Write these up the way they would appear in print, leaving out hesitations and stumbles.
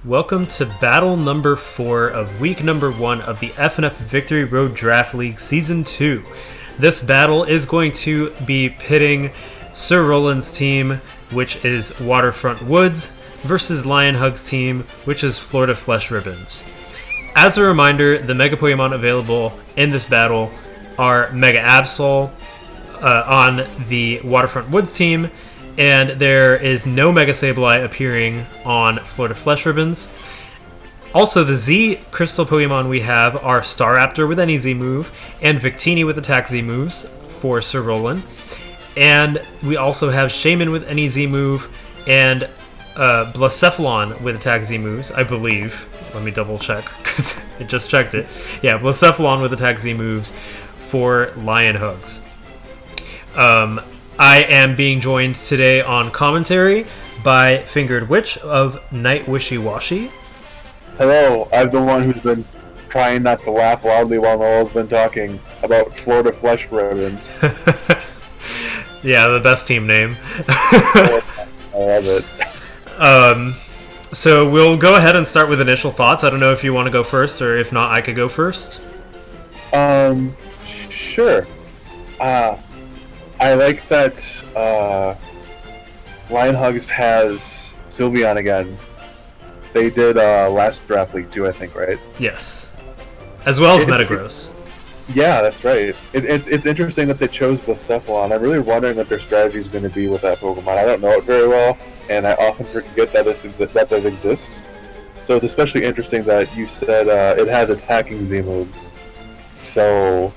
Welcome to battle number 4 of week number 1 of the FnF Victory Road Draft League Season 2. This battle is going to be pitting Sir Roland's team, which is Waterfront Woods, versus Lion Hug's team, which is Florida Flesh Ribbons. As a reminder, the Mega Pokemon available in this battle are Mega Absol on the Waterfront Woods team, and there is no Mega Sableye appearing on Florida Flesh Ribbons. Also, the Z Crystal Pokemon we have are Staraptor with any Z move, and Victini with Attack Z moves for Sir Roland. And we also have Shaman with any Z move, and Blacephalon with Attack Z moves, I believe. Let me double check, because I just checked it. Yeah, Blacephalon with Attack Z moves for Lion Hugs. I am being joined today on commentary by Fingered Witch of Night Wishy Washy. Hello, I'm the one who's been trying not to laugh loudly while Noel's been talking about Florida Flesh Ribbons. Yeah, the best team name. I love it. So we'll go ahead and start with initial thoughts. I don't know if you want to go first, or if not, I could go first. Sure. I like that Lion Hugs has Sylveon again. They did last draft league too, I think, right? Yes. As well as Metagross. Yeah, that's right. It's interesting that they chose Blacephalon. I'm really wondering what their strategy is going to be with that Pokemon. I don't know it very well, and I often forget that it exists. So it's especially interesting that you said it has attacking Z moves. So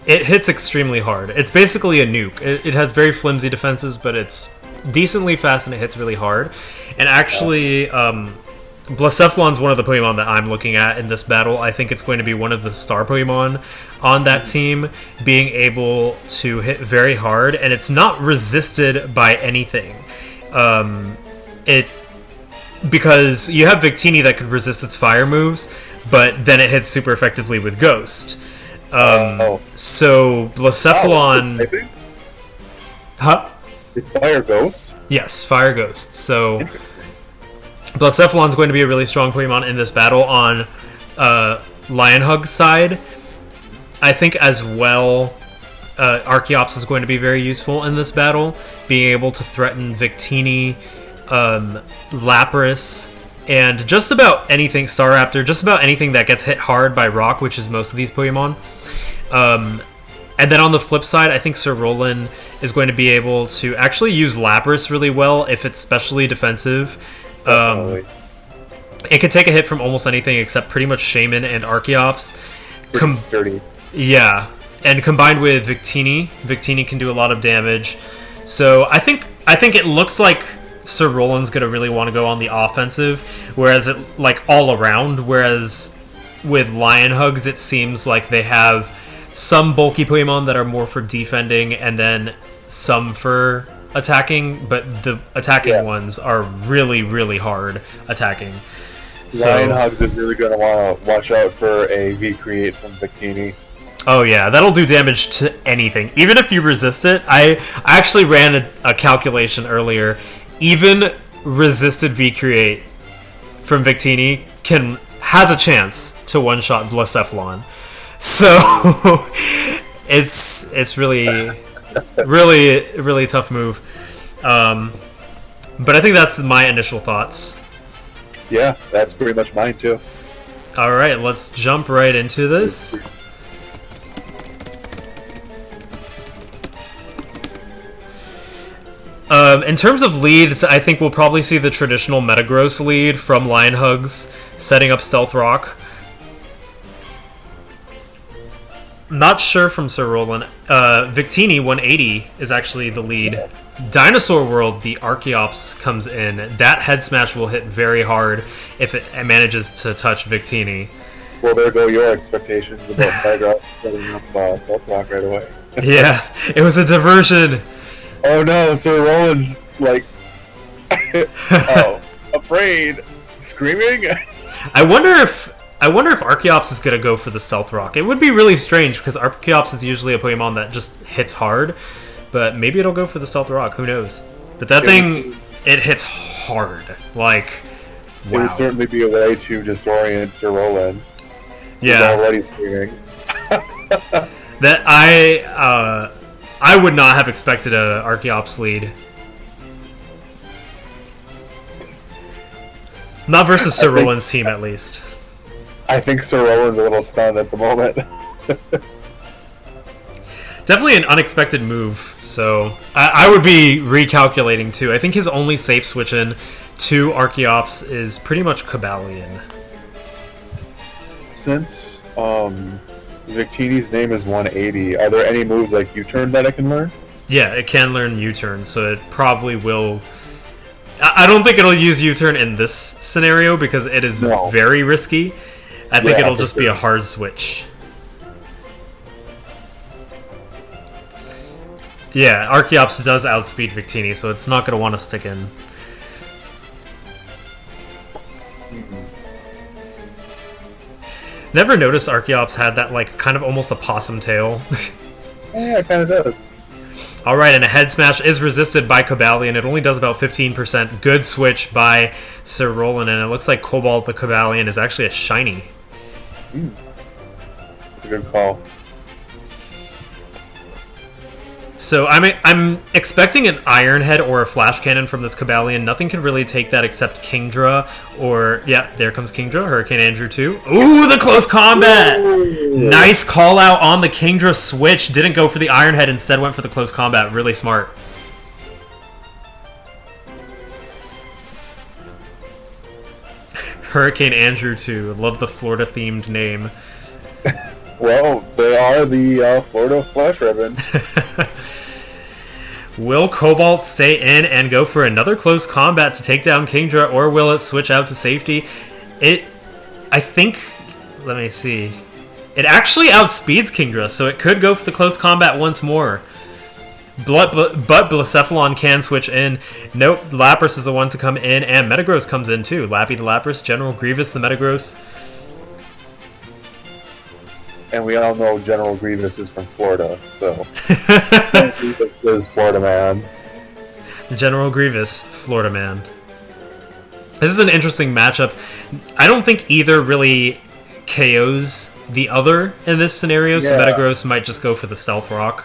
it hits extremely hard. It's basically a nuke. It has very flimsy defenses, but it's decently fast and it hits really hard. And actually, Blacephalon's one of the Pokemon that I'm looking at in this battle. I think it's going to be one of the star Pokemon on that team, being able to hit very hard, and it's not resisted by anything. Because you have Victini that could resist its fire moves, but then it hits super effectively with Ghost. So Blacephalon... Huh? It's Fire Ghost? Yes, Fire Ghost. So Blacephalon's going to be a really strong Pokemon in this battle on Lion Hug's side. I think as well, Archeops is going to be very useful in this battle, being able to threaten Victini, Lapras, and just about anything, Staraptor, just about anything that gets hit hard by Rock, which is most of these Pokemon. And then on the flip side, I think Sir Roland is going to be able to actually use Lapras really well if it's specially defensive. It could take a hit from almost anything except pretty much Shaman and Archeops. Sturdy. Yeah, and combined with Victini can do a lot of damage. So I think it looks like Sir Roland's going to really want to go on the offensive, whereas all around. Whereas with Lion Hugs, it seems like they have some bulky Pokemon that are more for defending, and then some for attacking, but the attacking ones are really, really hard attacking. Lion Hugs is really going to want to watch out for a V-Create from Victini. Oh yeah, that'll do damage to anything. Even if you resist it, I actually ran a calculation earlier. Even resisted V-Create from Victini has a chance to one-shot Blacephalon. So it's really, really, really tough move. But I think that's my initial thoughts. Yeah, that's pretty much mine too. All right, let's jump right into this. In terms of leads, I think we'll probably see the traditional Metagross lead from Lion Hugs, setting up Stealth Rock. Not sure from Sir Roland. Victini 180 is actually the lead. Dinosaur World, the Archeops comes in. That head smash will hit very hard if it manages to touch Victini. Well, there go your expectations about Metagross setting up Stealth Rock right away. Yeah, it was a diversion. Oh no, Sir Roland's afraid, screaming. I wonder if Archeops is gonna go for the Stealth Rock. It would be really strange because Archeops is usually a Pokemon that just hits hard, but maybe it'll go for the Stealth Rock. Who knows? But that thing, it hits hard. It would Wow. certainly be a way to disorient Sir Roland. He's Yeah. already screaming. That I would not have expected a Archeops lead. Not versus Sir Roland's team, at least. I think Sir Roland's a little stunned at the moment. Definitely an unexpected move, so I would be recalculating too. I think his only safe switch in to Archeops is pretty much Cobalion. Since Victini's name is 180, are there any moves like U-turn that I can learn? Yeah, it can learn U-turn, so it probably will... I don't think it'll use U-turn in this scenario because it is very risky. I think it'll just be a hard switch. Yeah, Archeops does outspeed Victini, so it's not going to want to stick in. Never noticed Archeops had that, like, kind of almost a possum tail. Yeah, it kind of does. Alright, and a head smash is resisted by Cobalion. It only does about 15%. Good switch by Sir Roland, and it looks like Cobalt the Cobalion is actually a shiny. That's a good call. So I'm expecting an Iron Head or a Flash Cannon from this Cobalion. Nothing can really take that except Kingdra or... Yeah, there comes Kingdra. Hurricane Andrew too. Ooh, the close combat! Ooh. Nice call out on the Kingdra switch. Didn't go for the Iron Head, instead went for the close combat. Really smart. Hurricane Andrew too. Love the Florida-themed name. Well, they are the Florida Flash Ribbons. Will Cobalt stay in and go for another close combat to take down Kingdra, or will it switch out to safety? I think, let me see. It actually outspeeds Kingdra, so it could go for the close combat once more. But Blacephalon can switch in. Nope, Lapras is the one to come in, and Metagross comes in too. Lappy the Lapras, General Grievous the Metagross. And we all know General Grievous is from Florida, so... Grievous is Florida man. General Grievous, Florida man. This is an interesting matchup. I don't think either really KOs the other in this scenario, so Metagross might just go for the Stealth Rock.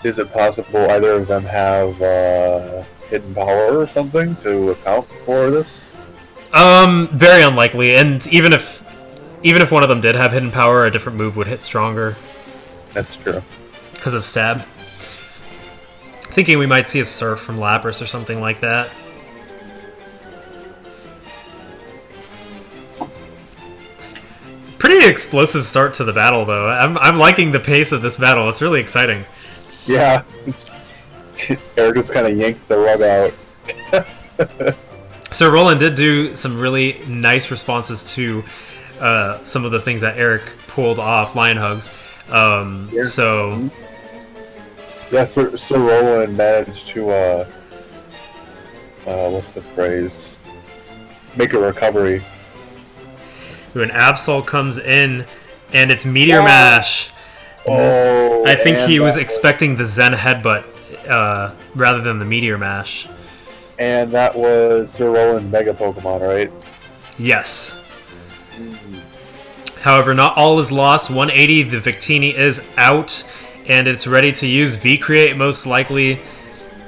Is it possible either of them have hidden power or something to account for this? Very unlikely, and even if one of them did have hidden power, a different move would hit stronger. That's true. Because of stab. Thinking we might see a Surf from Lapras or something like that. Pretty explosive start to the battle, though. I'm liking the pace of this battle. It's really exciting. Yeah. Eric just kind of yanked the rug out. So Roland did do some really nice responses to some of the things that Eric pulled off, Lion Hugs. Yeah. So... Yeah, Sir Roland managed to, what's the phrase? Make a recovery. When Absol comes in, and it's Meteor Mash. Oh, I think he was expecting the Zen Headbutt rather than the Meteor Mash. And that was Sir Roland's Mega Pokemon, right? Yes. However, not all is lost. 180, the Victini is out, and it's ready to use V-Create most likely.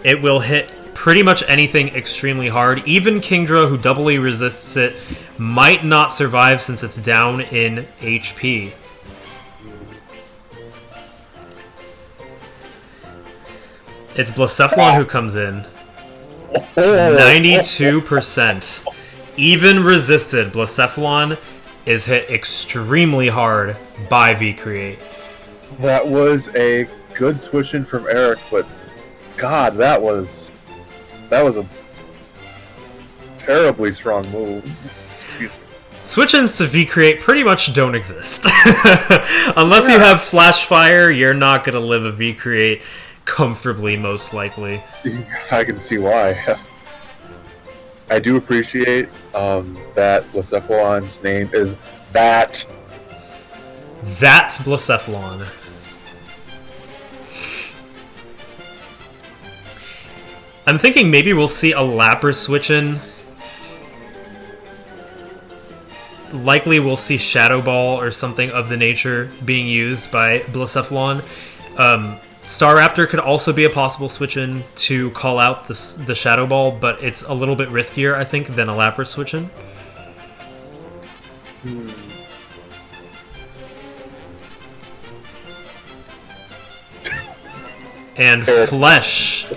It will hit pretty much anything extremely hard. Even Kingdra, who doubly resists it, might not survive since it's down in HP. It's Blacephalon who comes in. 92%. Even resisted, Blacephalon is hit extremely hard by V-Create. That was a good switch in from Eric, but God, that was a terribly strong move. Switch-ins to V-Create pretty much don't exist. Unless you have Flash Fire, you're not going to live a V-Create comfortably, most likely. I can see why. I do appreciate that Blacephalon's name is That. That's Blacephalon. I'm thinking maybe we'll see a Lapras switch in. likely we'll see Shadow Ball or something of the nature being used by Blacephalon. Staraptor could also be a possible switch-in to call out the Shadow Ball, but it's a little bit riskier, I think, than a Lapras switch-in. And Flesh,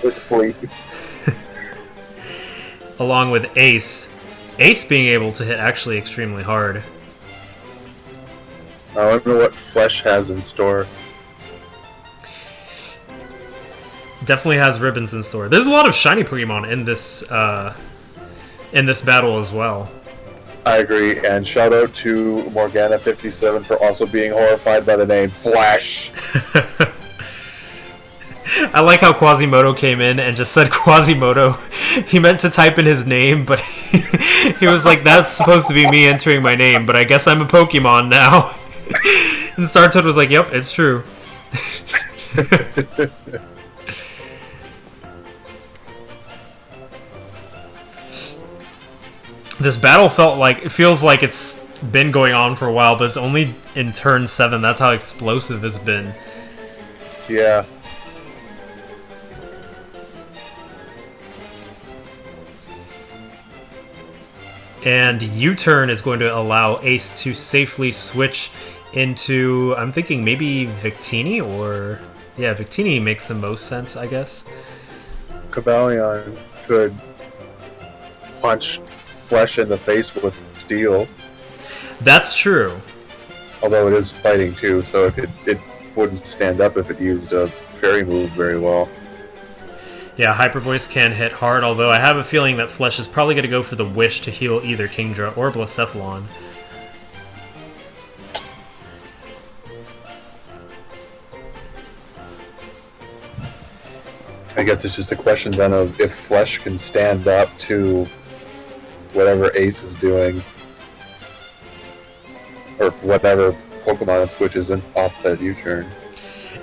along with Ace. Ace being able to hit actually extremely hard. I wonder what Flesh has in store. Definitely has ribbons in store. There's a lot of shiny Pokemon in this battle as well. I agree, and shout out to Morgana57 for also being horrified by the name Flash. I like how Quasimodo came in and just said Quasimodo. He meant to type in his name, but he was like, that's supposed to be me entering my name, but I guess I'm a Pokemon now. And Startoad was like, yep, it's true. This battle feels like it's been going on for a while, but it's only in turn 7. That's how explosive it's been. Yeah. And U-turn is going to allow Ace to safely switch into, I'm thinking maybe Victini, or... Yeah, Victini makes the most sense, I guess. Cobalion could punch Flesh in the face with Steel. That's true. Although it is fighting too, so it wouldn't stand up if it used a fairy move very well. Yeah, Hyper Voice can hit hard, although I have a feeling that Flesh is probably going to go for the Wish to heal either Kingdra or Blacephalon. I guess it's just a question then of if Flesh can stand up to whatever Ace is doing, or whatever Pokemon switches in off that U-turn.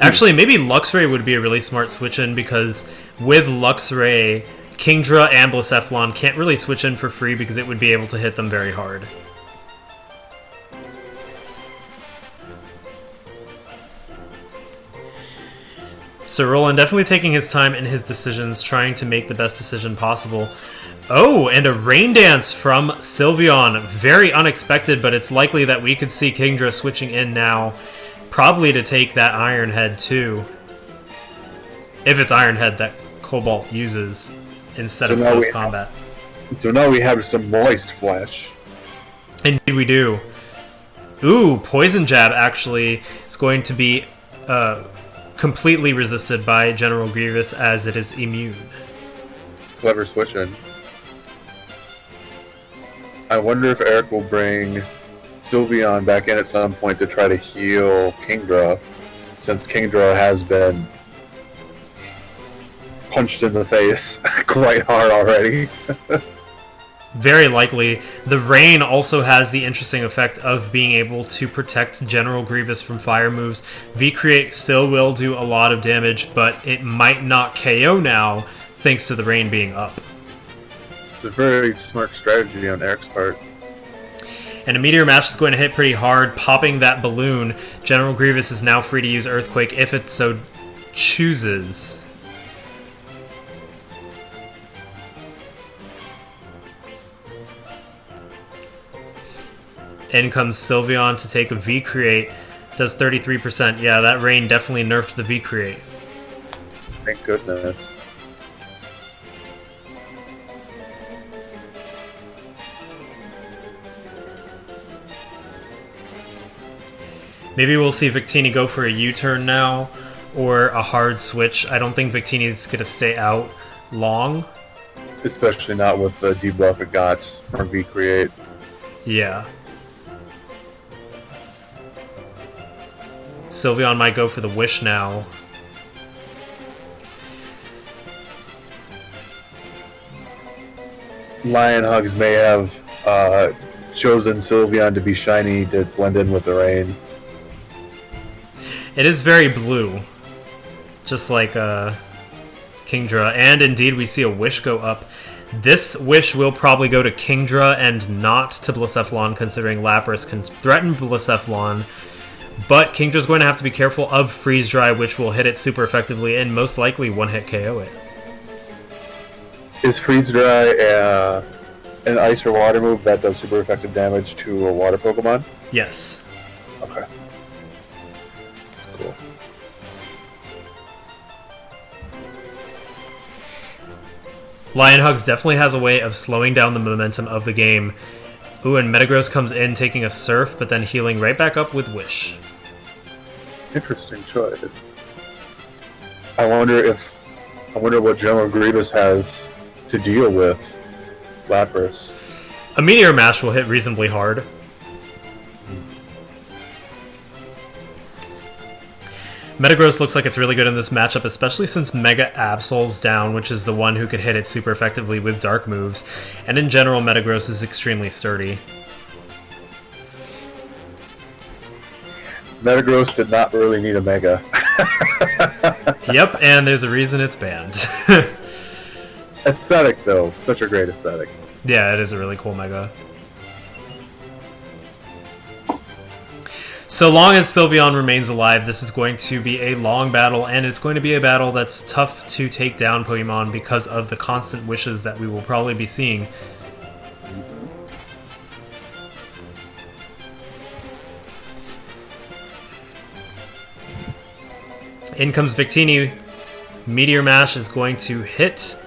Actually, maybe Luxray would be a really smart switch-in, because with Luxray, Kingdra and Blacephalon can't really switch in for free because it would be able to hit them very hard. So Roland definitely taking his time in his decisions, trying to make the best decision possible. Oh, and a Rain Dance from Sylveon. Very unexpected, but it's likely that we could see Kingdra switching in now, probably to take that Iron Head too. If it's Iron Head that Cobalt uses instead of close combat. So now we have some moist Flesh. Indeed we do. Ooh, Poison Jab actually is going to be completely resisted by General Grievous as it is immune. Clever switch-in. I wonder if Eric will bring Sylveon back in at some point to try to heal Kingdra, since Kingdra has been punched in the face quite hard already. Very likely. The Rain also has the interesting effect of being able to protect General Grievous from fire moves. V-Create still will do a lot of damage, but it might not KO now, thanks to the Rain being up. It's a very smart strategy on Eric's part. And a Meteor Mash is going to hit pretty hard, popping that balloon. General Grievous is now free to use Earthquake if it so chooses. In comes Sylveon to take a V-Create. Does 33%. Yeah, that Rain definitely nerfed the V-Create. Thank goodness. Maybe we'll see Victini go for a U-turn now, or a hard switch. I don't think Victini's going to stay out long. Especially not with the debuff it got from V-Create. Yeah. Sylveon might go for the Wish now. Lion Hugs may have chosen Sylveon to be shiny to blend in with the rain. It is very blue, just like Kingdra, and indeed we see a Wish go up. This wish will probably go to Kingdra and not to Blacephalon, considering Lapras can threaten Blacephalon. But Kingdra's going to have to be careful of Freeze Dry, which will hit it super effectively and most likely one-hit KO it. Is Freeze Dry an ice or water move that does super effective damage to a water Pokemon? Yes. Okay. That's cool. Lionhugs definitely has a way of slowing down the momentum of the game. Ooh, and Metagross comes in taking a Surf, but then healing right back up with Wish. Interesting choice. I wonder what General Grievous has to deal with Lapras. A Meteor Mash will hit reasonably hard. Metagross looks like it's really good in this matchup, especially since Mega Absol's down, which is the one who could hit it super effectively with dark moves. And in general, Metagross is extremely sturdy. Metagross did not really need a Mega. Yep, and there's a reason it's banned. Aesthetic, though. Such a great aesthetic. Yeah, it is a really cool Mega. So long as Sylveon remains alive, this is going to be a long battle, and it's going to be a battle that's tough to take down Pokemon because of the constant wishes that we will probably be seeing. In comes Victini. Meteor Mash is going to hit.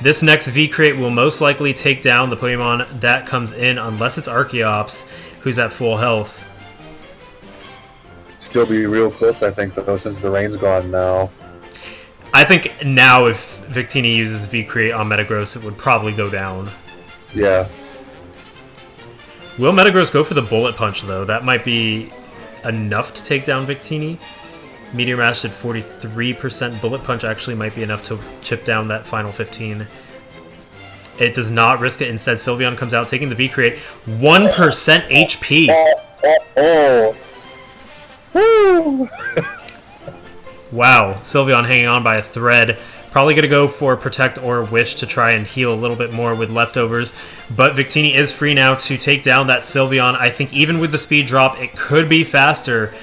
This next V-Crate will most likely take down the Pokemon that comes in, unless it's Archeops, who's at full health. Still be real close, I think, though, since the rain's gone now. I think now if Victini uses V-Crate on Metagross, it would probably go down. Yeah. Will Metagross go for the Bullet Punch, though? That might be enough to take down Victini. Meteor Mash did 43%. Bullet Punch actually might be enough to chip down that final 15. It does not risk it. Instead, Sylveon comes out taking the V-Crate. 1% HP. Oh. Woo! Wow. Sylveon hanging on by a thread. Probably going to go for Protect or Wish to try and heal a little bit more with leftovers. But Victini is free now to take down that Sylveon. I think even with the speed drop, it could be faster.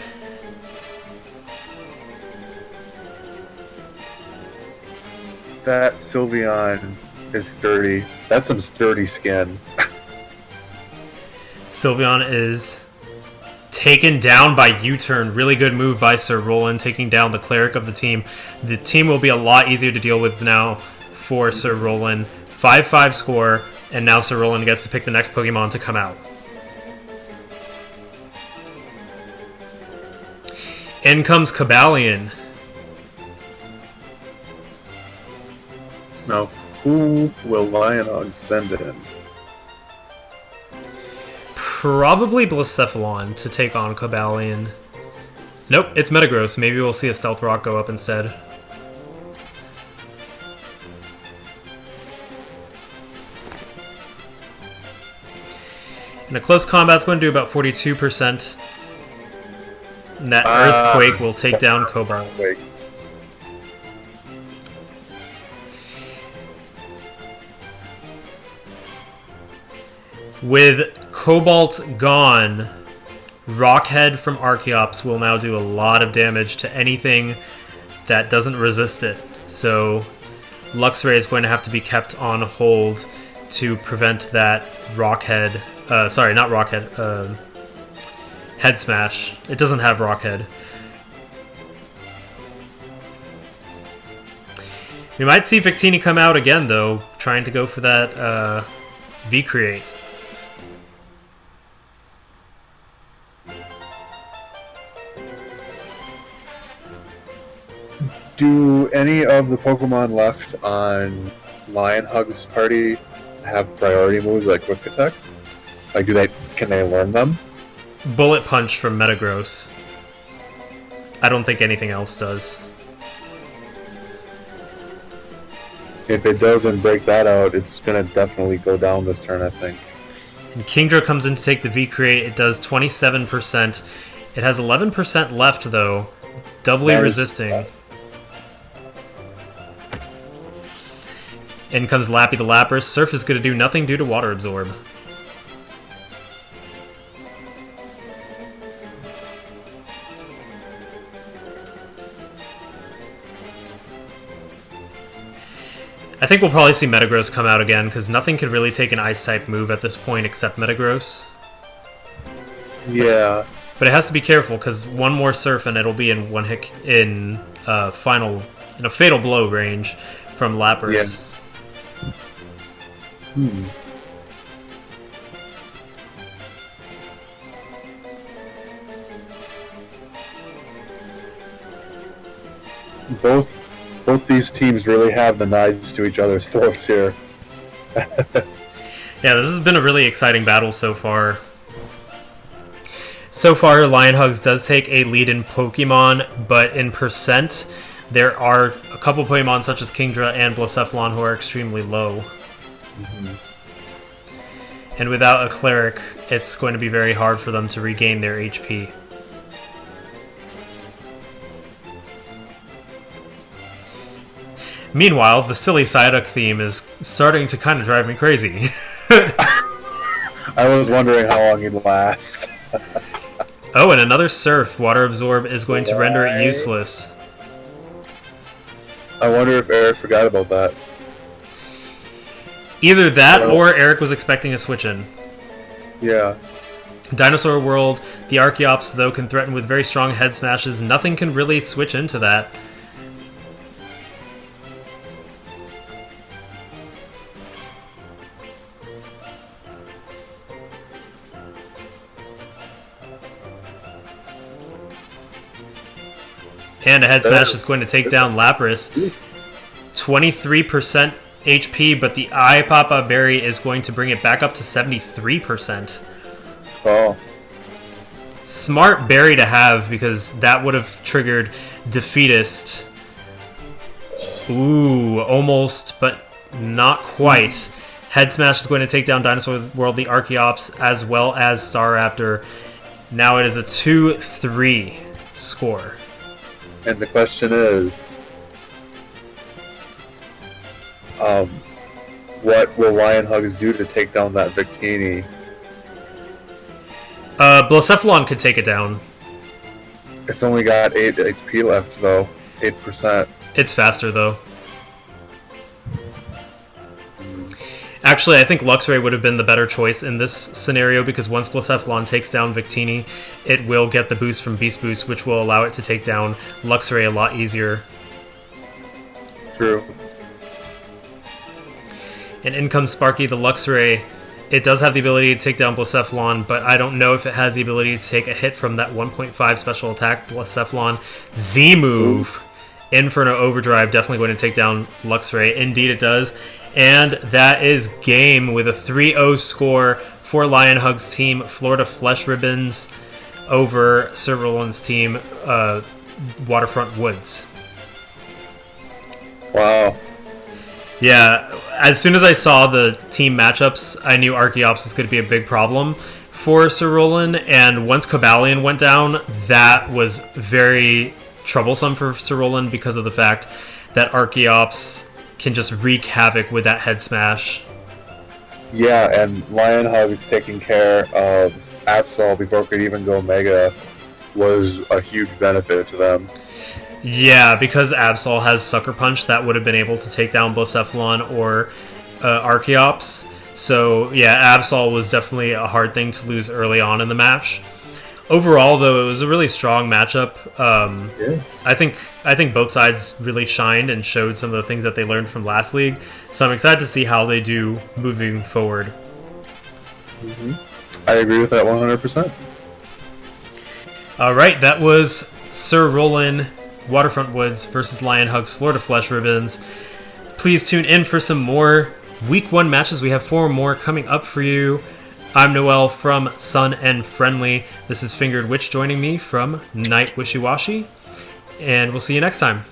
That Sylveon is sturdy. That's some sturdy skin. Sylveon is taken down by U-Turn. Really good move by Sir Roland, taking down the Cleric of the team. The team will be a lot easier to deal with now for Sir Roland. 5-5 score, and now Sir Roland gets to pick the next Pokemon to come out. In comes Cobalion. Now, who will Lionheart send in? Probably Blacephalon to take on Cobalion. Nope, it's Metagross. Maybe we'll see a Stealth Rock go up instead. In a close combat, it's going to do about 42%. And that Earthquake will take down Cobalt. With Cobalt gone, Rockhead from Archeops will now do a lot of damage to anything that doesn't resist it. So Luxray is going to have to be kept on hold to prevent that Rockhead. Sorry, not Rockhead. Head Smash. It doesn't have Rockhead. We might see Victini come out again, though, trying to go for that V-Create. Do any of the Pokemon left on Lionhug's party have priority moves like Quick Attack? Like, can they learn them? Bullet Punch from Metagross. I don't think anything else does. If it doesn't break that out, it's gonna definitely go down this turn, I think. And Kingdra comes in to take the V-Create. It does 27%. It has 11% left, though. Doubly resisting. In comes Lappy the Lapras. Surf is going to do nothing due to Water Absorb. I think we'll probably see Metagross come out again, because nothing could really take an Ice-type move at this point except Metagross. Yeah. But it has to be careful, because one more Surf and it'll be in one hit in a Fatal Blow range from Lapras. Yeah. Both these teams really have the knives to each other's throats here. Yeah, this has been a really exciting battle so far. So far, Lion Hugs does take a lead in Pokemon, but in percent, there are a couple Pokemon such as Kingdra and Blacephalon who are extremely low. Mm-hmm. And without a Cleric, it's going to be very hard for them to regain their HP. Meanwhile, the silly Psyduck theme is starting to kind of drive me crazy. I was wondering how long he'd last. Oh, and another Surf. Water Absorb is going to render it useless. I wonder if Eric forgot about that. Either that, or Eric was expecting a switch in. Yeah. Dinosaur World, the Archeops, though, can threaten with very strong head smashes. Nothing can really switch into that. And a head smash is going to take down Lapras. 23% HP, but the Papa Berry is going to bring it back up to 73%. Oh. Smart berry to have, because that would have triggered Defeatist. Ooh, almost, but not quite. Head Smash is going to take down Dinosaur World, the Archeops, as well as Staraptor. Now it is a 2-3 score. And the question is, what will Lion Hugs do to take down that Victini? Blacephalon could take it down. It's only got 8 HP left, though. 8%. It's faster, though. Actually, I think Luxray would have been the better choice in this scenario, because once Blacephalon takes down Victini, it will get the boost from Beast Boost, which will allow it to take down Luxray a lot easier. True. And in comes Sparky the Luxray. It does have the ability to take down Blacephalon, but I don't know if it has the ability to take a hit from that 1.5 special attack Blacephalon. Z-move! Inferno Overdrive, definitely going to take down Luxray. Indeed it does. And that is game with a 3-0 score for Lion Hugs team. Florida Flesh Ribbons over Sir Roland's team, Waterfront Woods. Wow. Yeah, as soon as I saw the team matchups, I knew Archeops was going to be a big problem for Sir Roland, and once Cobalion went down, that was very troublesome for Sir Roland because of the fact that Archeops can just wreak havoc with that head smash. Yeah, and Lion Hugs taking care of Absol before it could even go Mega was a huge benefit to them. Yeah, because Absol has Sucker Punch, that would have been able to take down Blacephalon or Archeops. So yeah, Absol was definitely a hard thing to lose early on in the match. Overall, though, it was a really strong matchup. Yeah. I think both sides really shined and showed some of the things that they learned from last league. So I'm excited to see how they do moving forward. Mm-hmm. I agree with that 100%. All right, that was Sir Roland Waterfront Woods versus Lion Hugs Florida Flesh Ribbons. Please tune in for some more Week 1 matches. We have 4 more coming up for you. I'm Noel from Sun and Friendly. This is Fingered Witch joining me from Night Wishy Washy. And we'll see you next time.